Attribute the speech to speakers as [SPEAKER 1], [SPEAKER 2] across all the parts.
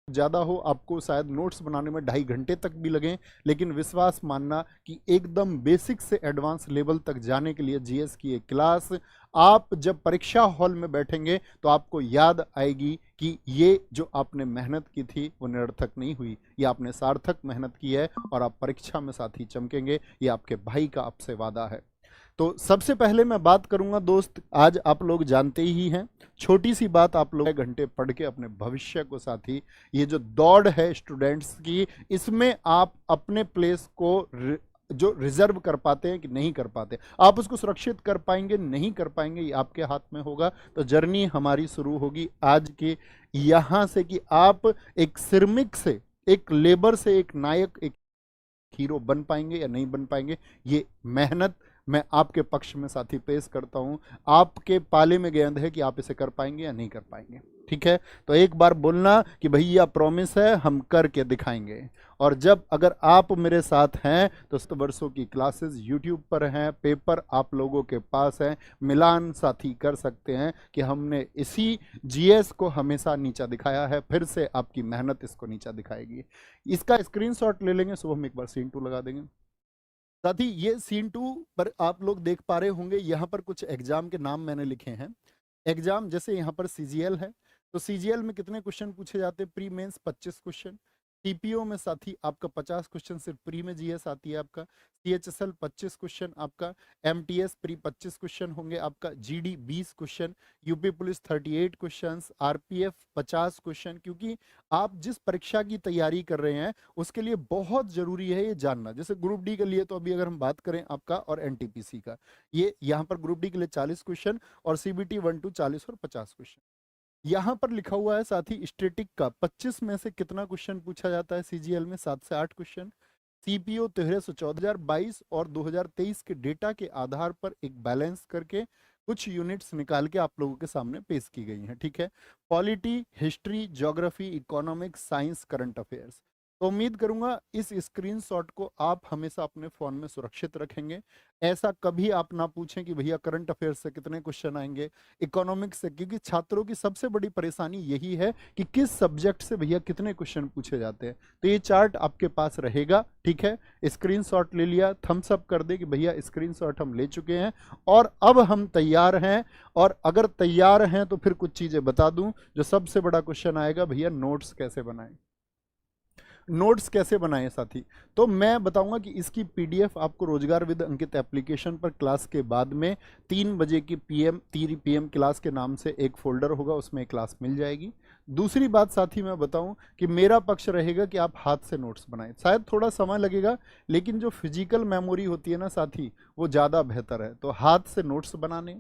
[SPEAKER 1] ज़्यादा हो, आपको शायद नोट्स बनाने में 2.5 घंटे तक भी लगें, लेकिन विश्वास मानना कि एकदम बेसिक से एडवांस लेवल तक जाने के लिए जीएस की एक क्लास आप जब परीक्षा हॉल में बैठेंगे तो आपको याद आएगी कि ये जो आपने मेहनत की थी वो निरर्थक नहीं हुई, ये आपने सार्थक मेहनत की है और आप परीक्षा में साथ ही चमकेंगे। ये आपके भाई का आपसे वादा है। तो सबसे पहले मैं बात करूंगा दोस्त, आज आप लोग जानते ही हैं, छोटी सी बात, आप लोग घंटे पढ़ के अपने भविष्य को साथी, ये जो दौड़ है स्टूडेंट्स की, इसमें आप अपने प्लेस को जो रिजर्व कर पाते हैं कि नहीं कर पाते, आप उसको सुरक्षित कर पाएंगे नहीं कर पाएंगे, ये आपके हाथ में होगा। तो जर्नी हमारी शुरू होगी आज के यहां से कि आप एक श्रमिक से, एक लेबर से एक नायक, एक हीरो बन पाएंगे या नहीं बन पाएंगे। ये मेहनत मैं आपके पक्ष में साथी पेश करता हूं, आपके पाले में गेंद है कि आप इसे कर पाएंगे या नहीं कर पाएंगे। ठीक है, तो एक बार बोलना कि भैया प्रॉमिस है, हम करके दिखाएंगे। और जब अगर आप मेरे साथ हैं तो वर्षों की क्लासेस यूट्यूब पर हैं, पेपर आप लोगों के पास हैं, मिलान साथी कर सकते हैं कि हमने इसी जीएस को हमेशा नीचा दिखाया है, फिर से आपकी मेहनत इसको नीचा दिखाएगी। इसका स्क्रीनशॉट ले लेंगे, सुबह हम एक बार सीन 2 लगा देंगे। साथी ये सीन 2 पर आप लोग देख पा रहे होंगे, यहाँ पर कुछ एग्जाम के नाम मैंने लिखे हैं। एग्जाम जैसे यहाँ पर सीजीएल है, तो सीजीएल में कितने क्वेश्चन पूछे जाते हैं? प्री मेंस 25 क्वेश्चन, टीपीओ में साथी आपका 50 क्वेश्चन सिर्फ प्री में जीएस आती है आपका, सीएचएसएल 25 क्वेश्चन आपका, एमटीएस प्री 25 क्वेश्चन होंगे आपका, GD 20 question, UP police 38 question, RPF 50 question. क्योंकि आप जिस परीक्षा की तैयारी कर रहे हैं उसके लिए बहुत जरूरी है ये जानना। जैसे ग्रुप डी के लिए तो अभी अगर हम बात करें आपका और एनटीपीसी का, ये यहाँ पर ग्रुप डी के लिए 40 क्वेश्चन और सीबीटी 1 to 40 और 50 क्वेश्चन। यहां पर लिखा हुआ है साथी स्टैटिक का 25 में से कितना क्वेश्चन पूछा जाता है सीजीएल में? 7 से 8 क्वेश्चन। सीपीओ 1314 और 2023 के डेटा के आधार पर एक बैलेंस करके कुछ यूनिट्स निकाल के आप लोगों के सामने पेश की गई हैं। ठीक है, polity, history, geography, economics, science, current affairs. तो उम्मीद करूंगा इस स्क्रीनशॉट को आप हमेशा अपने फोन में सुरक्षित रखेंगे। ऐसा कभी आप ना पूछें कि भैया करंट अफेयर्स से कितने क्वेश्चन आएंगे, इकोनॉमिक्स से, क्योंकि छात्रों की सबसे बड़ी परेशानी यही है कि किस सब्जेक्ट से भैया कितने क्वेश्चन पूछे जाते हैं। तो ये चार्ट आपके पास रहेगा। ठीक है, स्क्रीनशॉट ले लिया, थम्स अप कर दे कि भैया स्क्रीनशॉट हम ले चुके हैं और अब हम तैयार हैं। और अगर तैयार हैं तो फिर कुछ चीजें बता दूं। जो सबसे बड़ा क्वेश्चन आएगा, भैया नोट्स कैसे बनाएं, नोट्स कैसे बनाएं साथी। तो मैं बताऊंगा कि इसकी पीडीएफ आपको रोजगार विद अंकित एप्लीकेशन पर क्लास के बाद में 3 बजे की पीएम क्लास के नाम से एक फोल्डर होगा, उसमें एक क्लास मिल जाएगी। दूसरी बात साथी मैं बताऊं कि मेरा पक्ष रहेगा कि आप हाथ से नोट्स बनाएं। शायद थोड़ा समय लगेगा, लेकिन जो फिजिकल मेमोरी होती है ना साथी, वो ज़्यादा बेहतर है। तो हाथ से नोट्स बनाने,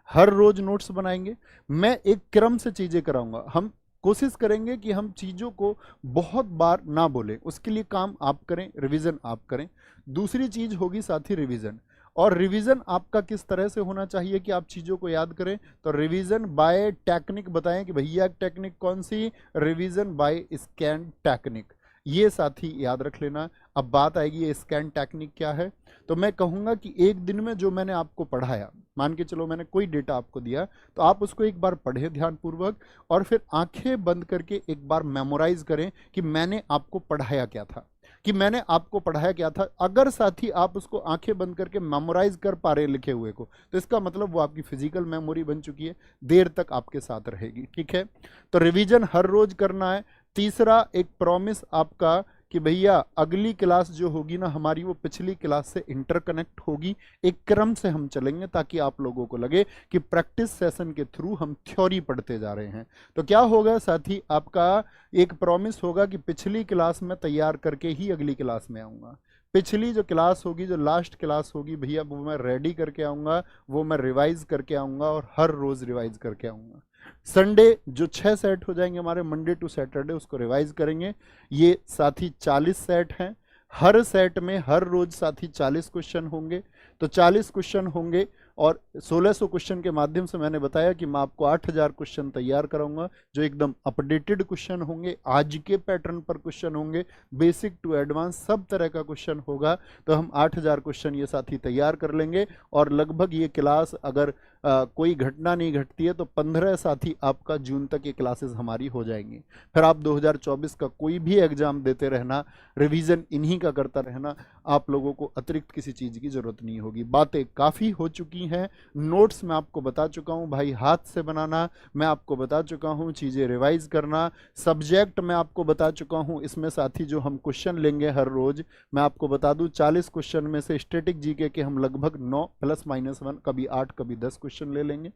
[SPEAKER 1] हर रोज नोट्स बनाएंगे। मैं एक क्रम से चीज़ें कराऊंगा। हम कोशिश करेंगे कि हम चीज़ों को बहुत बार ना बोलें, उसके लिए काम आप करें, रिवीजन आप करें। दूसरी चीज़ होगी साथी रिवीजन। और रिवीजन आपका किस तरह से होना चाहिए कि आप चीज़ों को याद करें? तो रिवीजन बाय टेक्निक बताएं कि भैया टेक्निक कौन सी? रिवीजन बाय स्कैन टेक्निक, ये साथी याद रख लेना। अब बात आएगी ये स्कैन टेक्निक क्या है। तो मैं कहूँगा कि एक दिन में जो मैंने आपको पढ़ाया, मान के चलो मैंने कोई डेटा आपको दिया, तो आप उसको एक बार पढ़ें ध्यानपूर्वक और फिर आंखें बंद करके एक बार मेमोराइज करें कि मैंने आपको पढ़ाया क्या था, कि मैंने आपको पढ़ाया क्या था। अगर साथी आप उसको आंखें बंद करके मेमोराइज कर पा रहे लिखे हुए को, तो इसका मतलब वो आपकी फिजिकल मेमोरी बन चुकी है, देर तक आपके साथ रहेगी। ठीक है, तो रिवीजन हर रोज करना है। तीसरा एक प्रॉमिस आपका कि भैया अगली क्लास जो होगी ना हमारी, वो पिछली क्लास से इंटरकनेक्ट होगी। एक क्रम से हम चलेंगे ताकि आप लोगों को लगे कि प्रैक्टिस सेशन के थ्रू हम थ्योरी पढ़ते जा रहे हैं। तो क्या होगा साथी, आपका एक प्रॉमिस होगा कि पिछली क्लास में तैयार करके ही अगली क्लास में आऊँगा। पिछली जो क्लास होगी, जो लास्ट क्लास होगी भैया, वो मैं रेडी करके आऊँगा, वो मैं रिवाइज करके आऊँगा और हर रोज़ रिवाइज करके आऊँगा। संडे जो 6 सेट हो जाएंगे हमारे मंडे टू सैटरडे, उसको रिवाइज करेंगे। ये साथी 40 सेट हैं। हर सेट में हर रोज साथी 40 क्वेश्चन होंगे। तो 40 क्वेश्चन होंगे और 1600 क्वेश्चन के माध्यम से मैंने बताया कि मैं आपको 8000 क्वेश्चन तैयार कराऊंगा, जो एकदम अपडेटेड क्वेश्चन होंगे, आज के पैटर्न पर क्वेश्चन होंगे, बेसिक टू एडवांस सब तरह का क्वेश्चन होगा। तो हम 8000 क्वेश्चन ये साथी तैयार कर लेंगे और लगभग ये क्लास अगर कोई घटना नहीं घटती है तो 15 साथी आपका जून तक ये क्लासेस हमारी हो जाएंगी। फिर आप 2024 का कोई भी एग्जाम देते रहना, रिवीजन इन्हीं का करता रहना, आप लोगों को अतिरिक्त किसी चीज़ की ज़रूरत नहीं होगी। बातें काफ़ी हो चुकी हैं, नोट्स मैं आपको बता चुका हूँ भाई, हाथ से बनाना मैं आपको बता चुका हूँ, चीज़ें रिवाइज करना, सब्जेक्ट मैं आपको बता चुका हूँ। इसमें साथी जो हम क्वेश्चन लेंगे हर रोज़, मैं आपको बता दूं 40 क्वेश्चन में से स्टैटिक जीके के हम लगभग 9 ±1, कभी 8 कभी 10 क्वेश्चन ले लेंगे।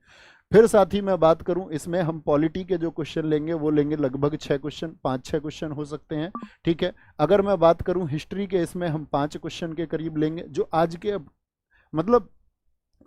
[SPEAKER 1] फिर साथी मैं बात करूं, इसमें हम पॉलिटी के जो क्वेश्चन लेंगे वो लेंगे लगभग 6 क्वेश्चन, 5-6 क्वेश्चन हो सकते हैं, ठीक है। अगर मैं बात करूं हिस्ट्री के, इसमें हम 5 क्वेश्चन के करीब लेंगे, जो आज के मतलब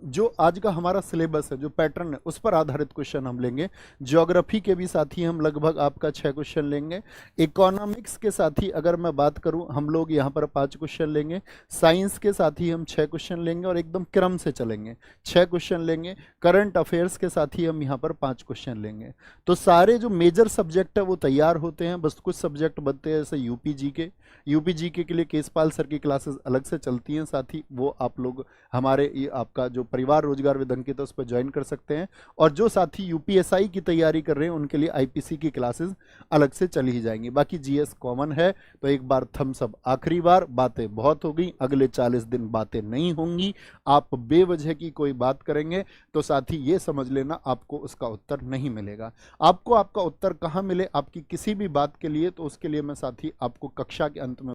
[SPEAKER 1] जो आज का हमारा सिलेबस है, जो पैटर्न है, उस पर आधारित क्वेश्चन हम लेंगे। ज्योग्राफी के भी साथी हम लगभग आपका 6 क्वेश्चन लेंगे। इकोनॉमिक्स के साथी अगर मैं बात करूं, हम लोग यहाँ पर 5 क्वेश्चन लेंगे। साइंस के साथी हम 6 क्वेश्चन लेंगे और एकदम क्रम से चलेंगे, 6 क्वेश्चन लेंगे। करंट अफेयर्स के साथी हम यहाँ पर 5 क्वेश्चन लेंगे। तो सारे जो मेजर सब्जेक्ट है वो तैयार होते हैं, बस कुछ सब्जेक्ट बनते हैं जैसे यूपी जीके के लिए केसपाल सर की क्लासेस अलग से चलती हैं साथी, वो आप लोग हमारे ये आपका जो परिवार रोजगार विद अंकित है उस पर ज्वाइन कर सकते हैं। और जो साथी यूपीएसआई की तैयारी कर रहे हैं उनके लिए आईपीसी की क्लासेस अलग से चली ही जाएंगी। बाकी जीएस कॉमन है। तो एक बार थम्स अप, आखिरी बार, बातें बहुत हो गई, अगले 40 दिन बातें नहीं होंगी। आप बेवजह की कोई बात करेंगे तो साथी ये समझ लेना आपको उसका उत्तर नहीं मिलेगा। आपको आपका उत्तर कहाँ मिले आपकी किसी भी बात के लिए, तो उसके लिए मैं साथी आपको कक्षा के अंत में